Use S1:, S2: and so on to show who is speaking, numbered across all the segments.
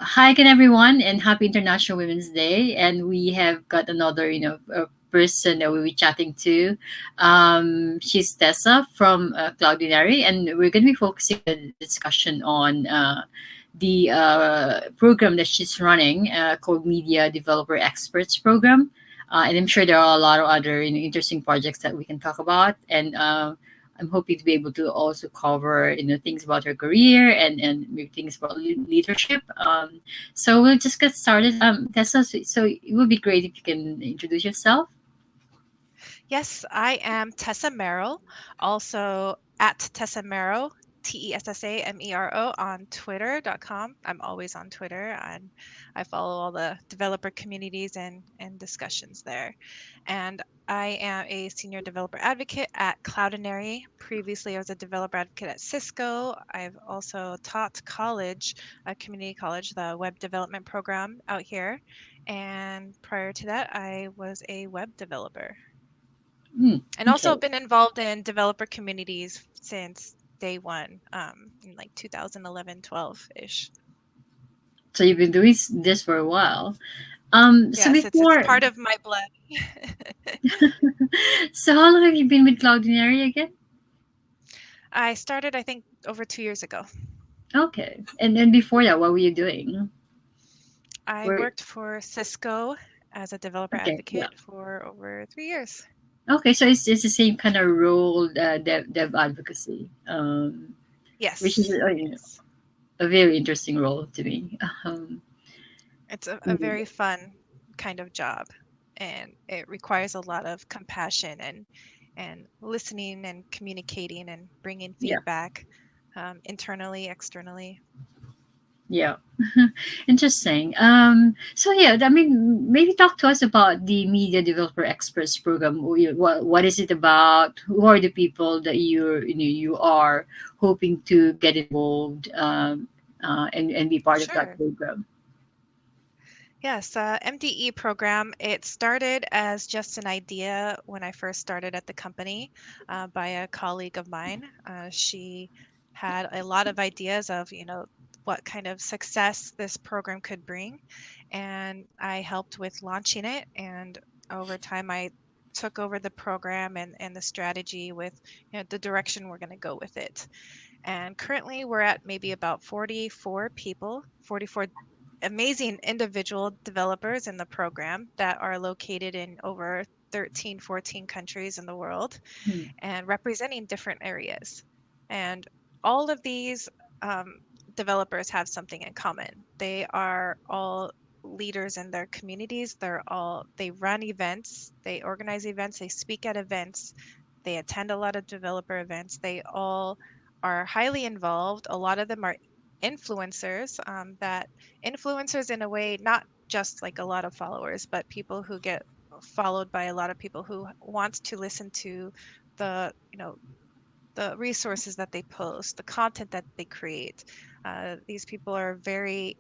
S1: Hi again, everyone, and happy International Women's Day. And we have got another, person that we'll be chatting to. She's Tessa from Cloudinary, and we're going to be focusing the discussion on the program that she's running called Media Developer Experts Program. And I'm sure there are a lot of other interesting projects that we can talk about. And I'm hoping to be able to also cover things about her career and maybe things about leadership. So we'll just get started. Tessa, so it would be great if you can introduce yourself.
S2: Yes, I am Tessa Mero, also at Tessa Mero, TessaMero on Twitter.com. I'm always on Twitter and I follow all the developer communities and discussions there. And I am a senior developer advocate at Cloudinary. Previously, I was a developer advocate at Cisco. I've also taught college, a community college, the web development program out here. And prior to that, I was a web developer
S1: Hmm,
S2: and also
S1: okay.
S2: been involved in developer communities since day one, in like 2011, 12-ish.
S1: So you've been doing this for a while. So
S2: Yes, it's
S1: before,
S2: part of my blood.
S1: so how long have you been with Cloudinary again?
S2: I started, I think, over 2 years ago.
S1: Okay, and then before that, what were you doing?
S2: I
S1: Were
S2: worked for Cisco as a developer
S1: okay, yeah.
S2: advocate for over 3 years.
S1: Okay, so it's the same kind of role, dev advocacy, which is
S2: Yes, yes.
S1: a very interesting role to me. Um,
S2: It's a very fun kind of job, and it requires a lot of compassion and listening and communicating and bringing
S1: yeah,
S2: feedback internally, externally.
S1: yeah, interesting. So yeah, I mean, maybe talk to us about the Media Developer Experts program. What is it about? Who are the people that you are hoping to get involved and be part of that
S2: Sure.
S1: program?
S2: Yes, MDE program. It started as just an idea when I first started at the company by a colleague of mine. She had a lot of ideas of, what kind of success this program could bring, and I helped with launching it. And over time, I took over the program and the strategy with, the direction we're going to go with it. And currently, we're at maybe about 44 people, 44 amazing individual developers in the program that are located in over 13, 14 countries in the world
S1: Hmm.
S2: and representing different areas. And all of these um, developers have something in common. They are all leaders in their communities. They run events, they organize events, they speak at events, they attend a lot of developer events. They all are highly involved. A lot of them are influencers, that influencers in a way, not just like a lot of followers, but people who get followed by a lot of people who want to listen to the the resources that they post, the content that they create. These people are very,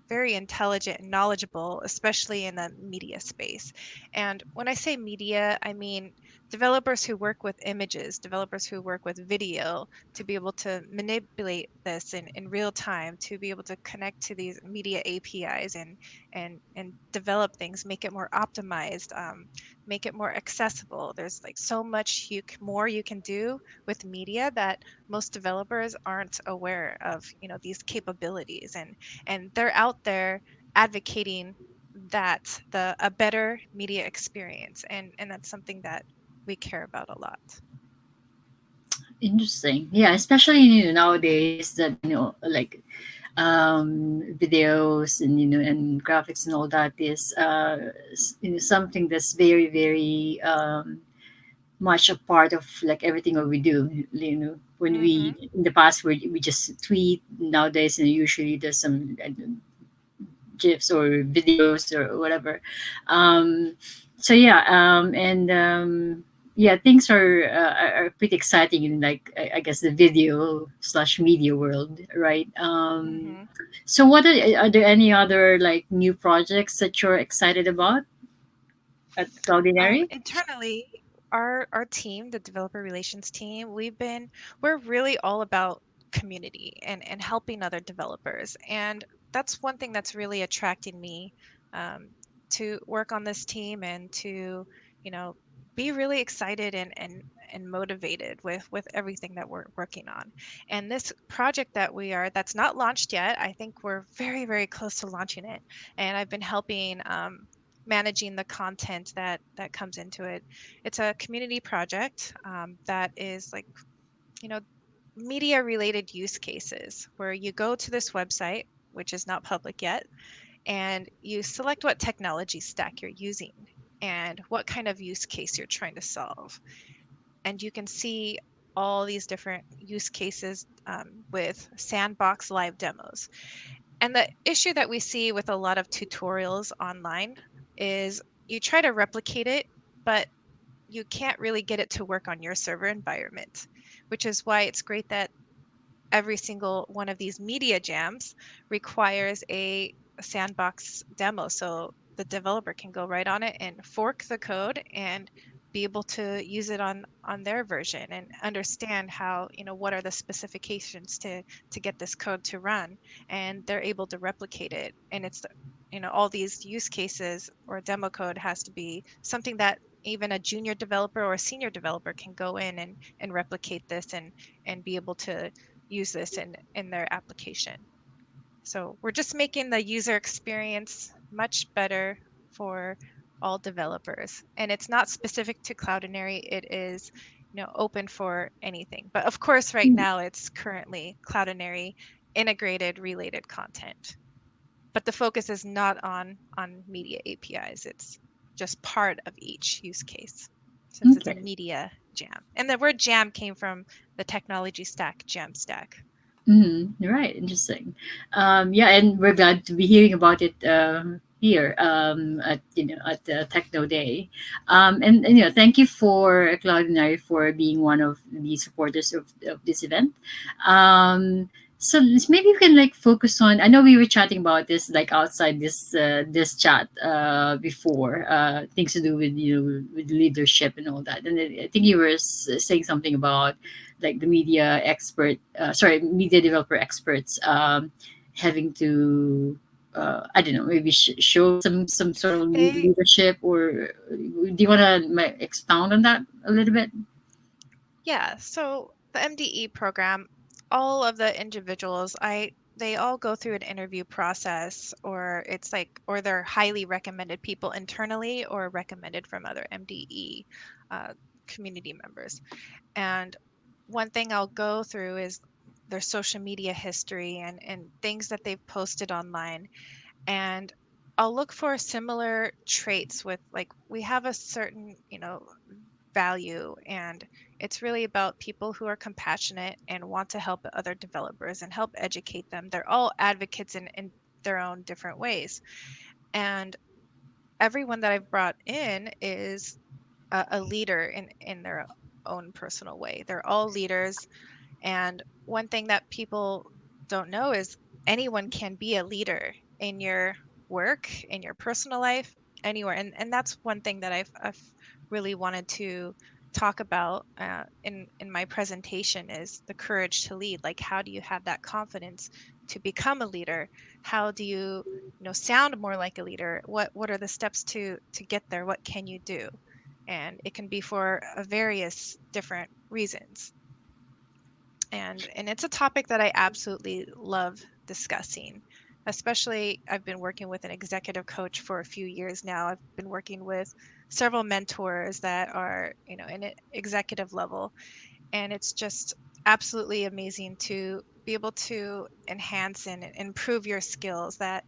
S2: very intelligent and knowledgeable, especially in the media space. And when I say media, I mean developers who work with images, developers who work with video to be able to manipulate this in real time, to be able to connect to these media APIs and develop things, make it more optimized, make it more accessible. There's like so much more you can do with media that most developers aren't aware of, these capabilities, and they're out there advocating that the a better media experience, and that's something that we care about a lot.
S1: Interesting. Yeah, especially nowadays that like videos and and graphics and all that is something that's very very much a part of like everything what we do. When we
S2: Hmm.
S1: in the past we just tweet. Nowadays, usually there's some gifs or videos or whatever. Um, so yeah, and yeah, things are pretty exciting in like I guess the video slash media world, right?
S2: Hmm.
S1: So are there any other like new projects that you're excited about at Cloudinary?
S2: Internally, our team, the developer relations team, we're really all about community and helping other developers. And that's one thing that's really attracting me um, to work on this team and to, you know, be really excited and motivated with everything that we're working on. And this project that that's not launched yet. I think we're very, very close to launching it. And I've been helping managing the content that comes into it. It's a community project that is like, you know, media related use cases where you go to this website, which is not public yet, and you select what technology stack you're using and what kind of use case you're trying to solve. And you can see all these different use cases with sandbox live demos. And the issue that we see with a lot of tutorials online is you try to replicate it, but you can't really get it to work on your server environment, which is why it's great that every single one of these media jams requires a sandbox demo. So the developer can go right on it and fork the code and be able to use it on their version and understand how, what are the specifications to get this code to run, and they're able to replicate it. And it's, all these use cases or demo code has to be something that even a junior developer or a senior developer can go in and replicate this and be able to use this in their application. So we're just making the user experience much better for all developers. And it's not specific to Cloudinary. It is, open for anything. But of course, right now it's currently Cloudinary integrated related content. But the focus is not on media APIs. It's just part of each use case since it's a
S1: Okay.
S2: media jam. And the word jam came from the technology stack, jam stack.
S1: Right. Interesting. Yeah, and we're glad to be hearing about it here at at the Techno Day. And thank you for Claudinary for being one of the supporters of this event. So maybe we can like focus on. I know we were chatting about this like outside this chat before, things to do with with leadership and all that. And I think you were saying something about like the media developer experts having to I don't know, maybe show some sort of
S2: They
S1: leadership, or do you want to expound on that a little bit?
S2: Yeah, so the MDE program, all of the individuals, they all go through an interview process, or they're highly recommended people internally or recommended from other MDE uh, community members. And one thing I'll go through is their social media history and things that they've posted online. And I'll look for similar traits with, like, we have a certain, value, and it's really about people who are compassionate and want to help other developers and help educate them. They're all advocates in their own different ways. And everyone that I've brought in is a leader in their own personal way. They're all leaders. And one thing that people don't know is anyone can be a leader in your work, in your personal life, anywhere. And that's one thing that I've really wanted to talk about in my presentation is the courage to lead. Like, how do you have that confidence to become a leader? How do you, sound more like a leader? What are the steps to get there? What can you do? And it can be for various different reasons. And it's a topic that I absolutely love discussing. Especially, I've been working with an executive coach for a few years now. I've been working with several mentors that are, in an executive level, and it's just absolutely amazing to be able to enhance and improve your skills. That,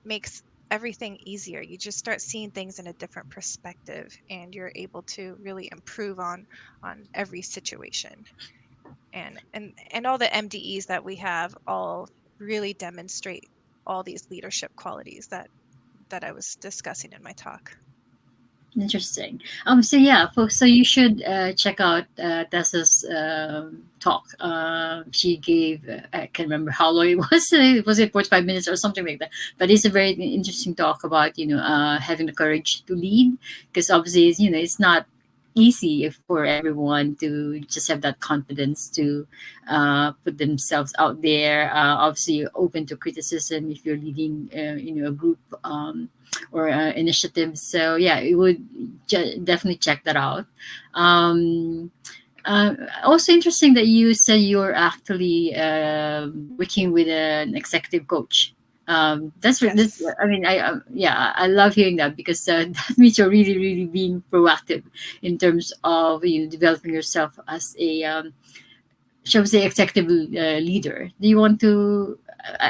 S2: makes everything easier. You just start seeing things in a different perspective, and you're able to really improve on every situation. And all the MDEs that we have all really demonstrate all these leadership qualities that I was discussing in my talk.
S1: Interesting. So yeah, folks. So you should check out Tessa's talk. She gave. I can't remember how long it was. Was it 45 minutes or something like that? But it's a very interesting talk about having the courage to lead, because obviously it's not. easy if for everyone to just have that confidence to put themselves out there. Obviously, open to criticism if you're leading, a group or initiative. So yeah, it would definitely check that out. Um, uh, Also interesting that you said you're actually working with an executive coach. This.
S2: Yes.
S1: I mean, yeah, I love hearing that because that means you're really, really being proactive in terms of developing yourself as a shall we say executive leader. Do you want to,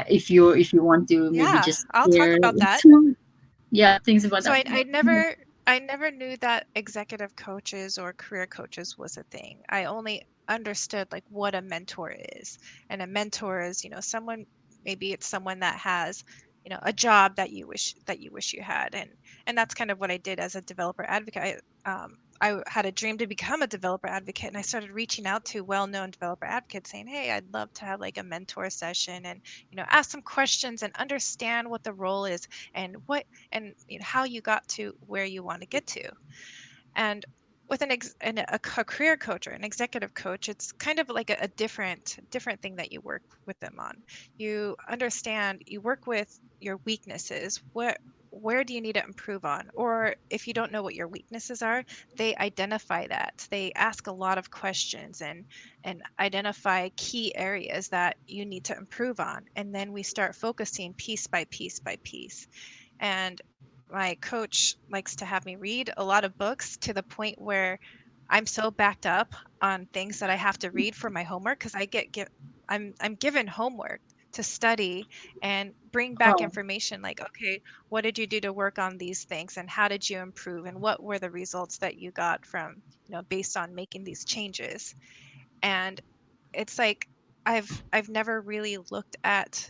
S1: if you want to maybe
S2: Yeah,
S1: just
S2: I'll talk
S1: share
S2: about that.
S1: some yeah things about
S2: So
S1: that?
S2: I never knew that executive coaches or career coaches was a thing. I only understood like what a mentor is. And a mentor is, someone, maybe it's someone that has, a job that you wish you had. And that's kind of what I did as a developer advocate. I had a dream to become a developer advocate, and I started reaching out to well-known developer advocates saying, "Hey, I'd love to have like a mentor session and, ask some questions and understand what the role is and how you got to where you want to get to." And with a career coach or an executive coach, it's kind of like a different thing that you work with them on. You understand, you work with your weaknesses. Where do you need to improve on? Or if you don't know what your weaknesses are, they identify that. They ask a lot of questions and identify key areas that you need to improve on. And then we start focusing piece by piece by piece. And my coach likes to have me read a lot of books to the point where I'm so backed up on things that I have to read for my homework because I'm given homework to study and bring back
S1: Oh,
S2: information like, okay, what did you do to work on these things and how did you improve and what were the results that you got from, based on making these changes. And it's like I've never really looked at,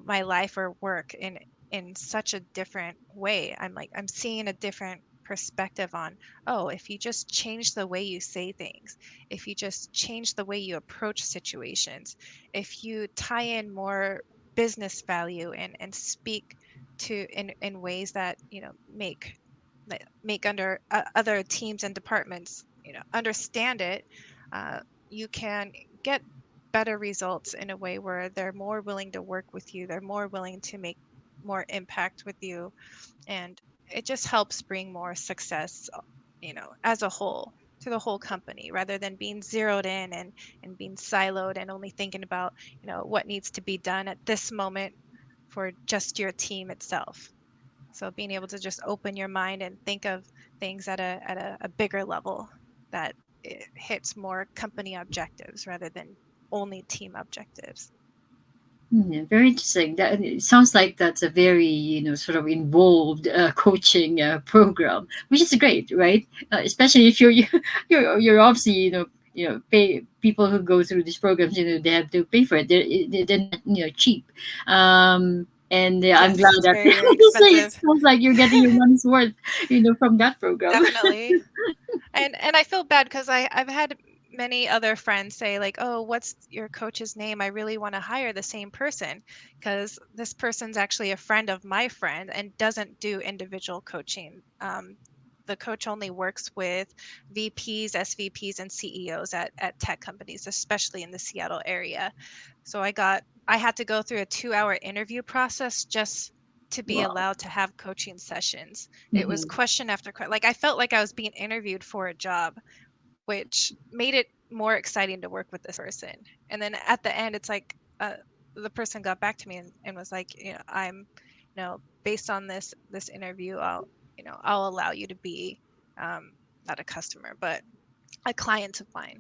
S2: my life or work in such a different way. I'm seeing a different perspective on, oh, if you just change the way you say things, if you just change the way you approach situations, if you tie in more business value and speak to in ways that, make under other teams and departments, understand it, uh, you can get better results in a way where they're more willing to work with you, they're more willing to make more impact with you, and it just helps bring more success, as a whole, to the whole company, rather than being zeroed in and being siloed and only thinking about, what needs to be done at this moment for just your team itself. So being able to just open your mind and think of things at a bigger level, that it hits more company objectives rather than only team objectives.
S1: yeah, very interesting. That it sounds like that's a very sort of involved coaching program, which is great, right? Especially if you're obviously pay people who go through these programs. They have to pay for it. They're not cheap. And I'm glad
S2: Yes, it's
S1: that
S2: very, very
S1: it
S2: expensive.
S1: sounds like you're getting your money's worth, from that program.
S2: Definitely. And I feel bad because I've had many other friends say like, "Oh, what's your coach's name? I really want to hire the same person," because this person's actually a friend of my friend and doesn't do individual coaching. The coach only works with VPs, SVPs, and CEOs at tech companies, especially in the Seattle area. So I had to go through a 2-hour interview process just to be
S1: Wow.
S2: allowed to have coaching sessions. It was
S1: Hmm.
S2: question after question. Like I felt like I was being interviewed for a job, which made it more exciting to work with this person. And then at the end, it's like the person got back to me and was like, I'm, based on this interview, I'll allow you to be, um, not a customer, but a client of mine,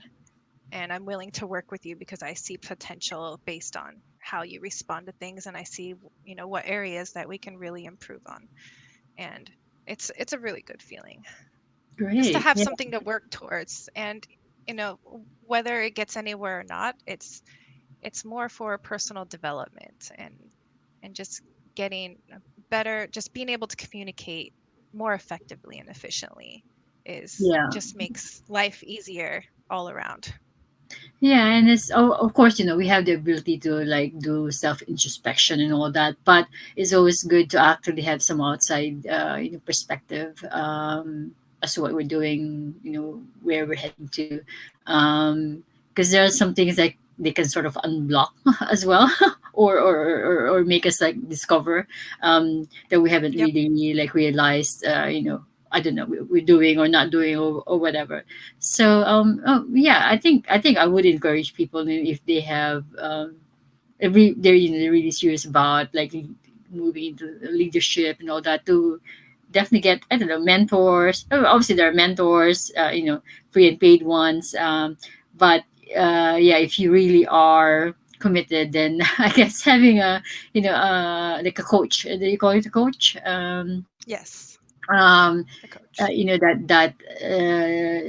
S2: and I'm willing to work with you because I see potential based on how you respond to things, and I see, what areas that we can really improve on. And it's a really good feeling just to
S1: Great.
S2: have
S1: Yeah.
S2: something to work towards. And whether it gets anywhere or not, it's more for personal development and just getting better, just being able to communicate more effectively and efficiently is
S1: Yeah.
S2: just makes life easier all around.
S1: Yeah, and it's of course we have the ability to like do self introspection and all that, but it's always good to actually have some outside perspective as to what we're doing, where we're heading to. Because there are some things like they can sort of unblock as well, or make us like discover that we haven't
S2: Yep.
S1: really like realized, I don't know, we're doing or not doing, or whatever. So yeah, I think I would encourage people if they have they're really serious about like moving into leadership and all that, to definitely get, I don't know, mentors. Obviously there are mentors, free and paid ones, but yeah, if you really are committed, then I guess having a, like a coach, do you call it a coach,
S2: Yes.
S1: um
S2: A coach.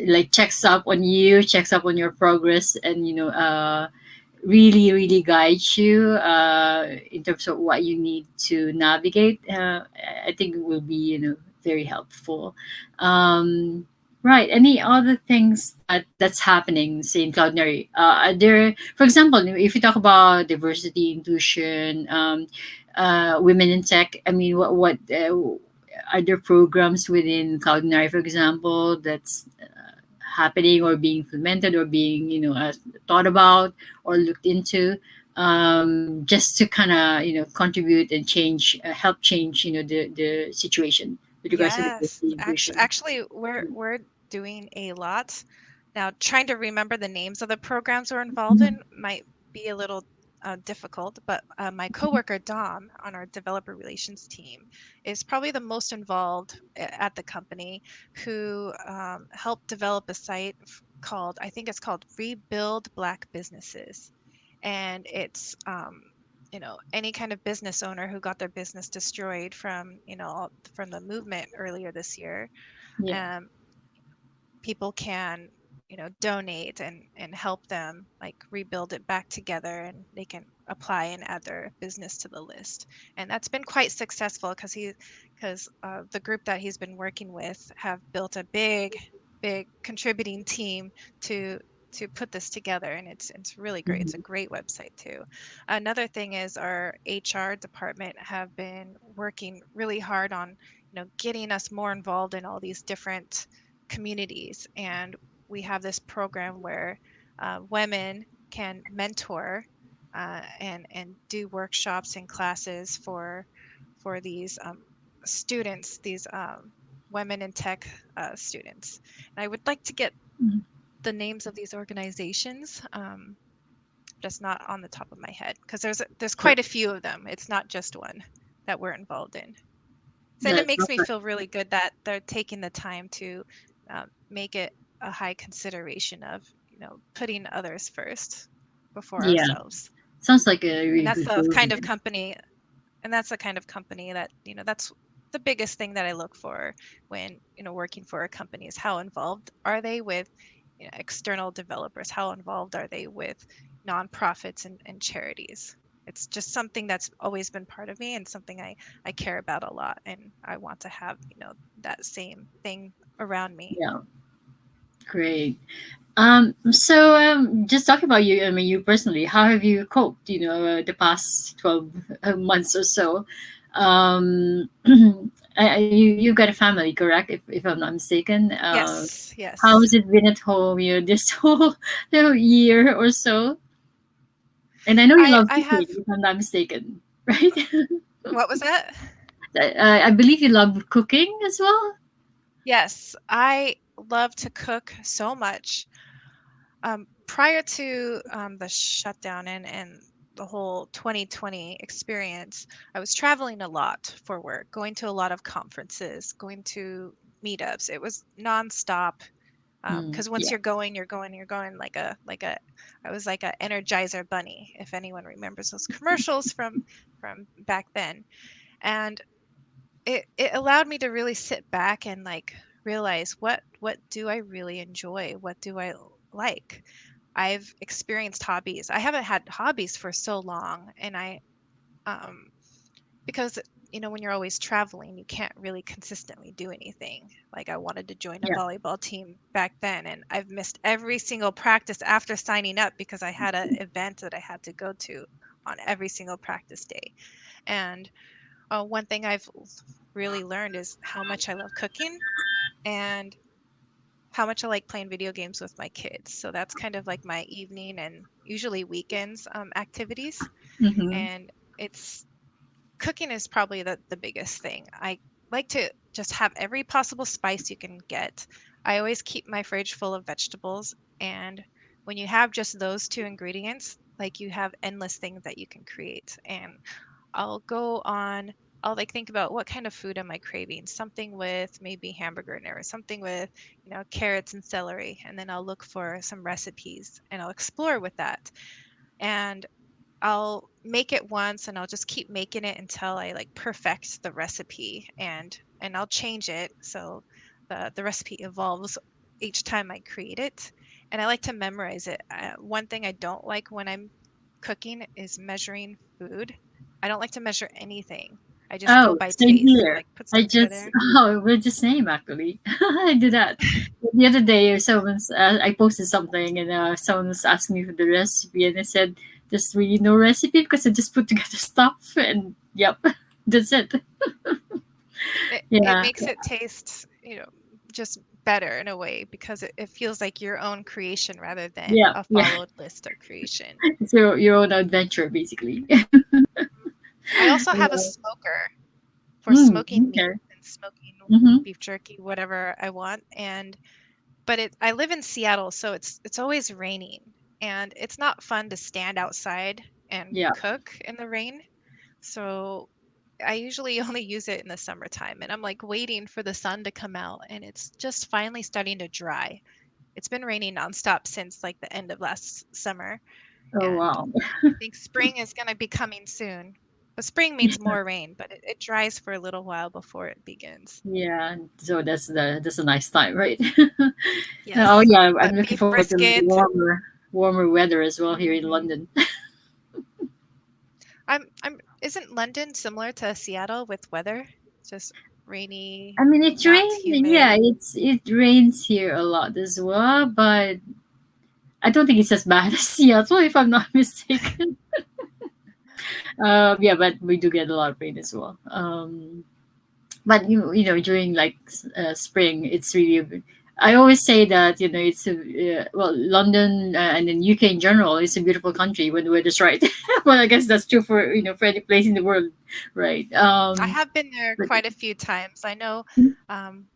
S1: like checks up on you, checks up on your progress, and really really guides you in terms of what you need to navigate. I think it will be, very helpful. Right, any other things that's happening, say, in Cloudinary? Are there, for example, if you talk about diversity, inclusion, women in tech, I mean, what are there programs within Cloudinary, for example, that's happening or being implemented or being, thought about or looked into, just to kind of, contribute and change, help change, the situation with regards to
S2: Yes.
S1: diversity, inclusion?
S2: Actually, we're doing a lot. Now, trying to remember the names of the programs we're involved
S1: Mhm.
S2: in might be a little difficult, but my coworker Dom on our developer relations team is probably the most involved at the company, who helped develop a site called, I think it's called Rebuild Black Businesses. And it's any kind of business owner who got their business destroyed from from the movement earlier this year.
S1: Yeah.
S2: um, People can donate and help them like rebuild it back together, and they can apply and add their business to the list. And that's been quite successful because the group that he's been working with have built a big contributing team to put this together, and it's really great. It's a
S1: Mhm.
S2: great website too. Another thing is our HR department have been working really hard on getting us more involved in all these different communities. And we have this program where women can mentor and do workshops and classes for these students, these women in tech students. And I would like to get
S1: Mhm.
S2: the names of these organizations, just not on the top of my head, because there's
S1: Sure.
S2: quite a few of them. It's not just one that we're involved in. So, and it
S1: That's
S2: makes
S1: not
S2: me
S1: right.
S2: feel really good that they're taking the time to make it a high consideration of putting others first before
S1: Yeah,
S2: ourselves.
S1: sounds like a
S2: And
S1: really
S2: that's
S1: good
S2: the kind of
S1: program.
S2: company, and that's the kind of company that that's the biggest thing that I look for when working for a company, is how involved are they with external developers, how involved are they with nonprofits and charities. It's just something that's always been part of me, and something I care about a lot, and I want to have that same thing around me.
S1: Yeah, great. So, just talking about you, I mean, you personally, how have you coped, the past 12 months or so? You got a family, correct? If I'm not mistaken.
S2: Yes,
S1: How
S2: yes.
S1: has it been at home, this whole year or so? And I know you love
S2: I
S1: cooking,
S2: have,
S1: if I'm not mistaken, right?
S2: what was that?
S1: I believe you love cooking as well.
S2: Yes, I love to cook so much. Prior to the shutdown and the whole 2020 experience, I was traveling a lot for work, going to a lot of conferences, going to meetups. It was nonstop. Because once
S1: Yeah.
S2: you're going like a. I was like a Energizer bunny, if anyone remembers those commercials from back then. And it allowed me to really sit back and like realize what do I really enjoy? What do I like? I've experienced hobbies. I haven't had hobbies for so long, and I um because when you're always traveling, you can't really consistently do anything. Like, I wanted to join a
S1: Yeah.
S2: volleyball team back then, and I've missed every single practice after signing up because I had an event that I had to go to on every single practice day. And one thing I've really learned is how much I love cooking. And how much I like playing video games with my kids. So that's kind of like my evening and usually weekends activities.
S1: Mm-hmm.
S2: And it's cooking is probably the biggest thing. I like to just have every possible spice you can get. I always keep my fridge full of vegetables, and when you have just those two ingredients, like you have endless things that you can create. And I'll go on I'll like think about what kind of food am I craving? Something with maybe hamburger in there, or something with, carrots and celery, and then I'll look for some recipes and I'll explore with that. And I'll make it once and I'll just keep making it until I like perfect the recipe, and I'll change it so the recipe evolves each time I create it. And I like to memorize it. One thing I don't like when I'm cooking is measuring food. I don't like to measure anything. I just go
S1: Oh,
S2: by
S1: same
S2: taste and
S1: here.
S2: like put
S1: I
S2: stuff
S1: just
S2: together.
S1: oh, we're the same actually. I do that. The other day, someone's I posted something and someone's asking me for the recipe, and I said there's really no recipe because I just put together stuff and yep, that's it.
S2: It
S1: Yeah,
S2: makes it taste, just better in a way because it feels like your own creation rather than
S1: yeah,
S2: a
S1: yeah.
S2: followed list of creation.
S1: It's your own adventure basically.
S2: I also have a
S1: Yeah.
S2: smoker for
S1: Mm,
S2: smoking meat
S1: okay.
S2: and smoking
S1: Mm-hmm.
S2: beef jerky, whatever I want. But I live in Seattle, so it's always raining, and it's not fun to stand outside and
S1: Yeah.
S2: cook in the rain. So I usually only use it in the summertime, and I'm like waiting for the sun to come out, and it's just finally starting to dry. It's been raining nonstop since like the end of last summer,
S1: Oh
S2: and
S1: wow.
S2: I think spring is going to be coming soon. But spring means more rain, but it dries for a little while before it begins.
S1: Yeah. So that's a nice time, right? Oh
S2: Yes,
S1: yeah, I'm
S2: but
S1: looking
S2: beef
S1: forward to
S2: brisket.
S1: warmer weather as well here in
S2: hmm
S1: London.
S2: I'm. Isn't London similar to Seattle with weather? Just rainy,
S1: I mean, it's
S2: not
S1: rain.
S2: humid.
S1: Yeah, it rains here a lot as well, but I don't think it's as bad as Seattle, if I'm not mistaken. Yeah, but we do get a lot of rain as well. But during like spring, it's really. I always say that it's well, London and then UK in general is a beautiful country when the weather's right. Well, I guess that's true for for any place in the world, right?
S2: I have been there
S1: But
S2: quite a few times. I know um,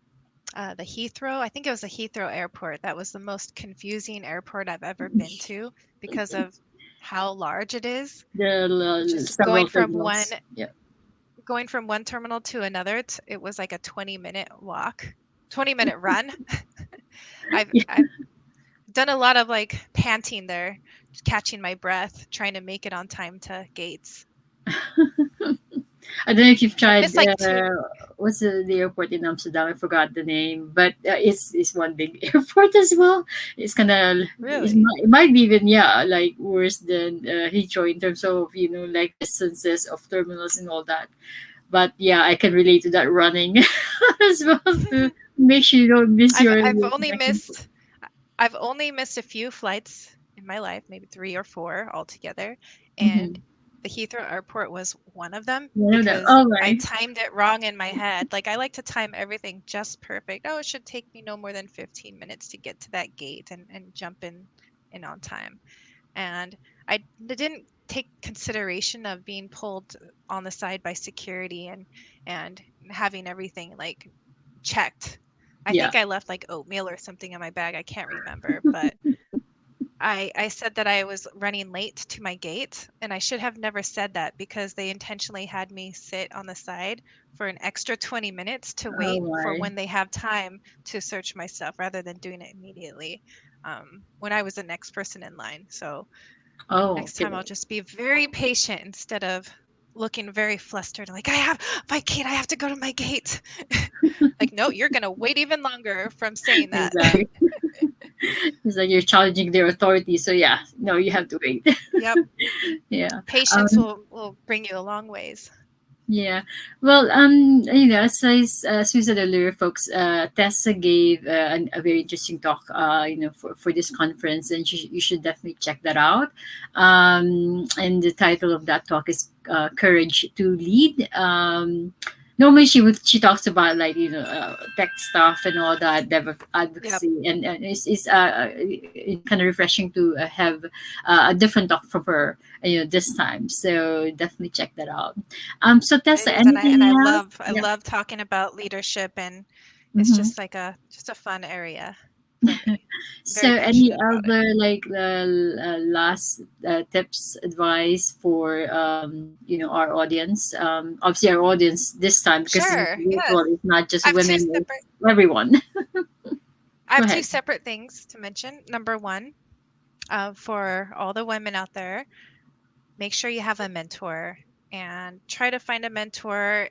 S2: the Heathrow. I think it was the Heathrow Airport. That was the most confusing airport I've ever been to because of how large it is.
S1: there are
S2: Just
S1: several terminals. Yeah.
S2: going from one terminal to another, it was like a 20-minute walk, 20-minute run. I've done a lot of like panting there, just catching my breath, trying to make it on time to gates.
S1: I don't know if you've
S2: I've
S1: tried
S2: missed like two.
S1: what's the airport in Amsterdam? I forgot the name, but it's one big airport as well. It's kind of
S2: Really?
S1: it might be even like worse than Heathrow in terms of like distances of terminals and all that. But yeah, I can relate to that running as well to make sure you don't miss
S2: I've
S1: your
S2: I've only
S1: connection.
S2: missed I've only missed a few flights in my life, maybe three or four altogether,
S1: Mm-hmm.
S2: and the Heathrow Airport was one of them
S1: You know that?
S2: because
S1: Oh
S2: I
S1: right.
S2: timed it wrong in my head. Like I like to time everything just perfect. Oh, it should take me no more than 15 minutes to get to that gate and jump in on time. And I didn't take consideration of being pulled on the side by security and having everything like checked. I
S1: Yeah.
S2: think I left like oatmeal or something in my bag. I can't remember, but I said that I was running late to my gate, and I should have never said that because they intentionally had me sit on the side for an extra 20 minutes to
S1: Oh
S2: wait for
S1: my.
S2: when they have time to search my stuff rather than doing it immediately when I was the next person in line. So
S1: Oh
S2: next time I'll
S1: okay.
S2: just be very patient instead of looking very flustered, like I have my gate, I have to go to my gate. Like, no, you're gonna wait even longer from saying that.
S1: Exactly. It's like you're challenging their authority. So yeah, no, you have to wait.
S2: Yep,
S1: Yeah.
S2: patience
S1: Um,
S2: will bring you a long ways.
S1: yeah. Well, as we said earlier, folks, Tessa gave a very interesting talk, for this conference, and you should definitely check that out. And the title of that talk is "Courage to Lead." normally she talks about like tech stuff and all that,
S2: Yep,
S1: advocacy, and kind of refreshing to have a different talk from her, this time. So definitely check that out. So
S2: it
S1: Tessa,
S2: is, and
S1: anything
S2: I
S1: else?
S2: love I
S1: Yeah.
S2: love talking about leadership, and it's
S1: Mm-hmm.
S2: just a fun area for me.
S1: So,
S2: Very
S1: any
S2: passionate about it.
S1: other like last tips, advice for our audience? Obviously, our audience this time, because it's
S2: Sure,
S1: virtual,
S2: yes.
S1: it's not just
S2: I have two
S1: women,
S2: separate
S1: it's everyone.
S2: I
S1: Go
S2: have two
S1: ahead.
S2: separate things to mention. Number one, for all the women out there, make sure you have a mentor and try to find a mentor.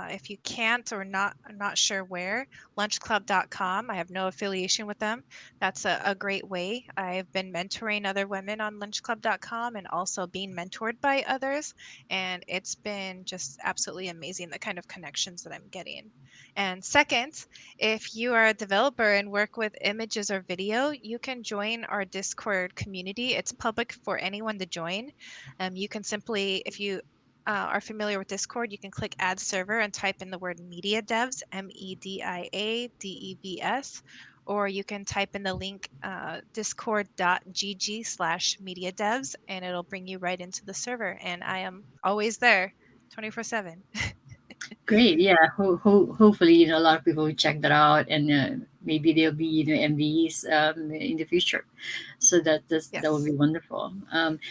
S2: If you can't or not sure where, lunchclub.com. I have no affiliation with them. That's a great way. I've been mentoring other women on lunchclub.com and also being mentored by others, and it's been just absolutely amazing, the kind of connections that I'm getting. And second, if you are a developer and work with images or video, you can join our Discord community. It's public for anyone to join. You can simply, if you are familiar with Discord, you can click add server and type in the word media devs, MEDIADEVS, or you can type in the link discord.gg/media devs, and it'll bring you right into the server. And I am always there 24/7.
S1: Great. Yeah. Hopefully, a lot of people will check that out, and maybe they'll be, MVs in the future. So that would
S2: Yes.
S1: be wonderful.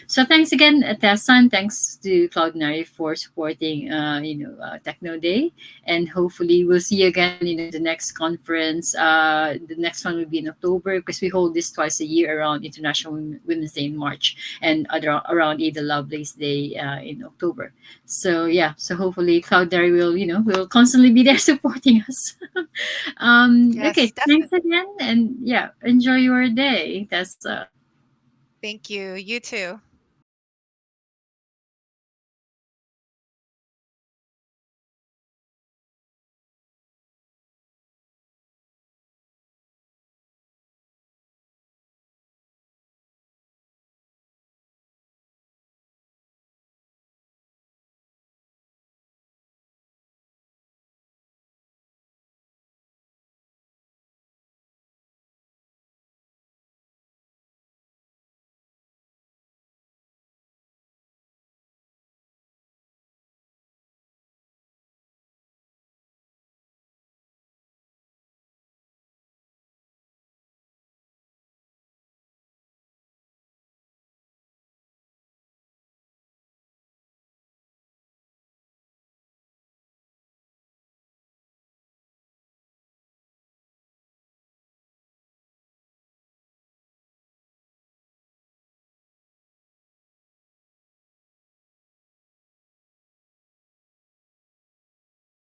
S1: So thanks again, Tessa, and thanks to Cloudinary for supporting, Techno Day, and hopefully we'll see you again. The next conference. The next one will be in October, because we hold this twice a year around International Women's Day in March, and around Ada Lovelace Day in October. So yeah, so hopefully Cloudinary will constantly be there supporting us.
S2: Yes,
S1: Okay, thanks
S2: definitely.
S1: again, and yeah, enjoy your day, Tessa.
S2: Thank you. You too.